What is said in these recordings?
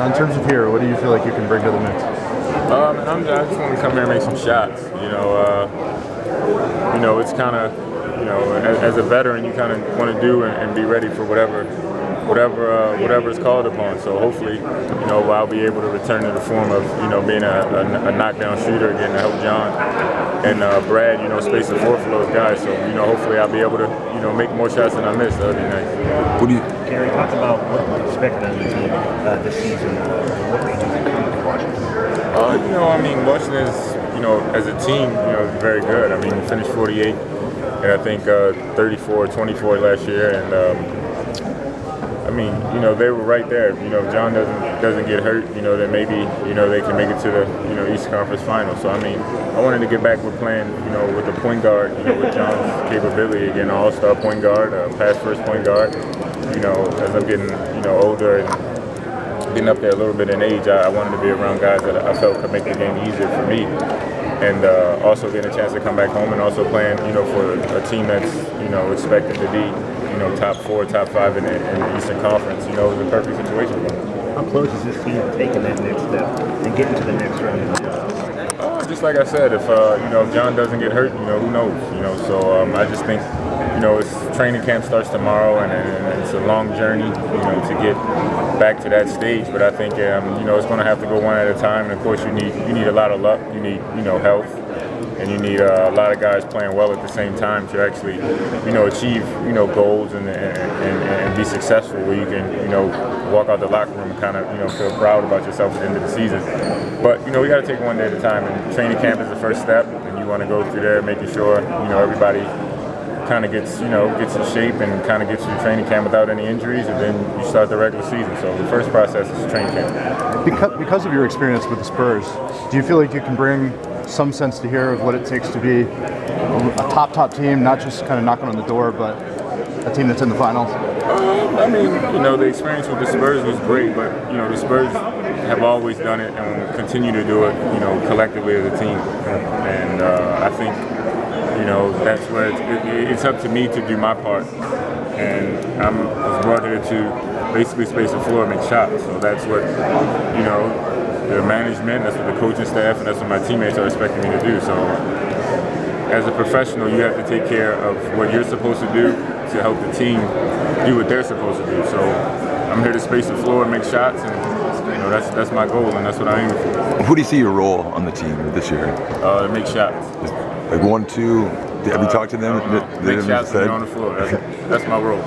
Now, in terms of here, what do you feel like you can bring to the mix? I just want to come here and make some shots. It's kind of, as a veteran, you kind of want to do and be ready for whatever is called upon. So hopefully, I'll be able to return to the form of, being a knockdown shooter again to help John and Brad, space the floor for those guys. So, hopefully I'll be able to, make more shots than I missed. That would be nice. Gary, talk about what you expect out of the team this season. What made you come to Washington? Washington is, as a team, very good. We finished 48, and I think 34-24 last year, and they were right there. If John doesn't get hurt, then maybe, they can make it to the, East Conference Finals. So, I wanted to get back with playing, with the point guard, with John's capability, again, all-star point guard, pass-first point guard. As I'm getting, older and getting up there a little bit in age, I wanted to be around guys that I felt could make the game easier for me. And also getting a chance to come back home and also playing, for a team that's, expected to be, top 4, top 5 in the Eastern Conference. It was a perfect situation for me. How close is this team to taking that next step and getting to the next round of the playoffs? Just like I said, if John doesn't get hurt, who knows? So I just think, it's training camp starts tomorrow, and it's a long journey, to get back to that stage. But I think, it's going to have to go one at a time. And of course, you need a lot of luck. You need, health. And you need a lot of guys playing well at the same time to actually, achieve, goals and be successful, where you can, walk out the locker room and kind of, feel proud about yourself at the end of the season. But, we got to take it one day at a time. And training camp is the first step, and you want to go through there making sure, everybody kind of gets in shape and kind of gets through training camp without any injuries, and then you start the regular season. So the first process is training camp. Because of your experience with the Spurs, do you feel like you can bring some sense to here of what it takes to be a top team, not just kind of knocking on the door, but a team that's in the finals? The experience with the Spurs was great, but, the Spurs have always done it and will continue to do it, collectively as a team. And I think, that's where it's up to me to do my part. And I was brought here to basically space the floor and make shots. So that's what, the management, that's what the coaching staff, and that's what my teammates are expecting me to do. So as a professional, you have to take care of what you're supposed to do to help the team do what they're supposed to do. So I'm here to space the floor and make shots, and that's my goal, and that's what I aim for. Who do you see your role on the team this year? To make shots. Like 1, 2. Have you talked to them? Make shots and be on the floor. That's my role.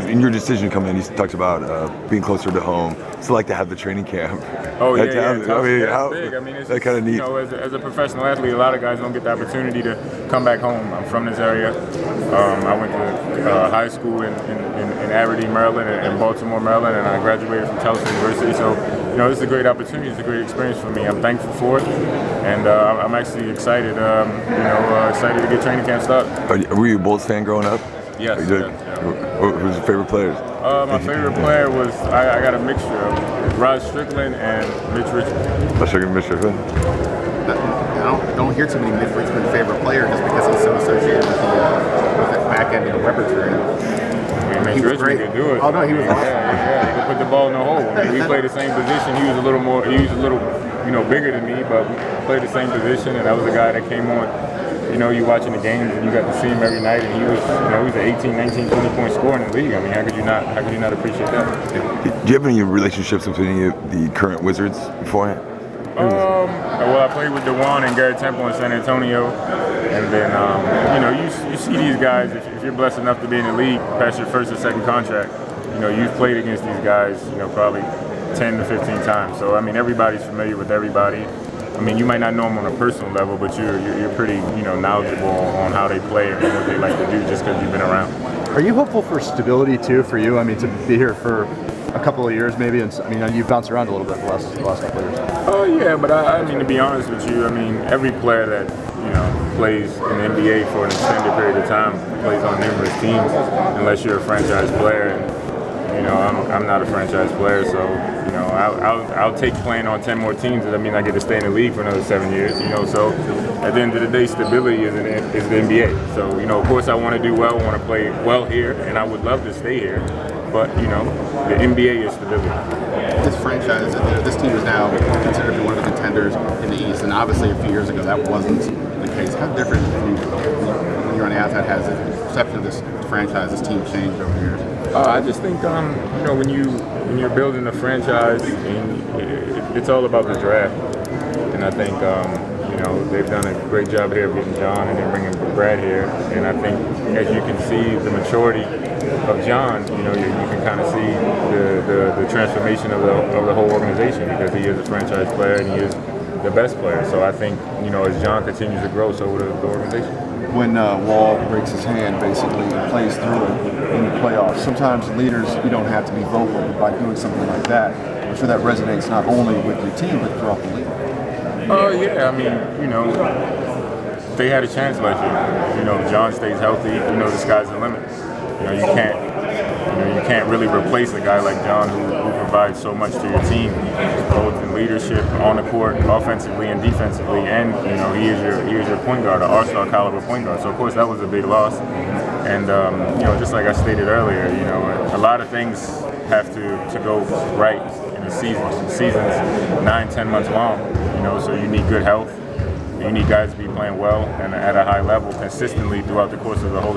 In your decision coming in, you talked about being closer to home. It's like to have the training camp. Oh yeah, that's big. It's that kind of neat. As a professional athlete, a lot of guys don't get the opportunity to come back home. I'm from this area. I went to high school in Aberdeen, Maryland, and Baltimore, Maryland, and I graduated from Towson University. So, this is a great opportunity. It's a great experience for me. I'm thankful for it, and I'm actually excited. Excited to get training camp started. Were you a Bulls fan growing up? Yes. Who's your favorite players? My favorite player was, I got a mixture of Rod Strickland and Mitch Richmond. I don't hear too many Mitch Richmond favorite players just because he's so associated with the back end of the Webertree. Mitch Richmond could do it. Oh no, he was awesome. He could put the ball in the hole. We played the same position. He was a little bigger than me, but we played the same position, and that was a guy that came on. You watching the games and you got to see him every night, and he was, he was an 18, 19, 20-point scorer in the league. How could you not appreciate that? Do you have any relationships with any of the current Wizards beforehand? Well, I played with DeJuan and Garrett Temple in San Antonio, and then you see these guys. If you're blessed enough to be in the league past your first or second contract, you've played against these guys, probably 10 to 15 times. So everybody's familiar with everybody. You might not know them on a personal level, but you're pretty knowledgeable on how they play and what they like to do just because you've been around. Are you hopeful for stability too for you? To be here for a couple of years maybe, and you've bounced around a little bit the last couple of years. Yeah, but to be honest with you, every player that plays in the NBA for an extended period of time plays on numerous teams, unless you're a franchise player. And I'm not a franchise player, so I'll take playing on 10 more teams. I get to stay in the league for another 7 years. So at the end of the day, stability is the NBA. So of course I want to do well, I want to play well here, and I would love to stay here. But the NBA is stability. this franchise, this team is now considered to be one of the contenders in the East, and obviously a few years ago that wasn't the case. How different when you're on the outside has the perception of this franchise, this team changed over the years? I just think when you're building a franchise, and it's all about the draft, and I think they've done a great job here of getting John and then bringing Brad here, and I think as you can see the maturity of John, you can kind of see the transformation of the whole organization, because he is a franchise player and he is the best player. So I think as John continues to grow, so will the organization. When Wall breaks his hand, basically, and plays through it in the playoffs. Sometimes leaders, you don't have to be vocal, but by doing something like that, I'm sure that resonates not only with your team, but throughout the league. Oh, yeah, I mean, they had a chance last year. If John stays healthy, the sky's the limit. You can't really replace a guy like John who provides so much to your team, both in leadership, on the court, offensively and defensively, and he is your point guard, an all-star caliber point guard. So of course that was a big loss, and just like I stated earlier, a lot of things have to go right in a season. The season's 9-10 months long, so you need good health. You need guys to be playing well and at a high level consistently throughout the course of the whole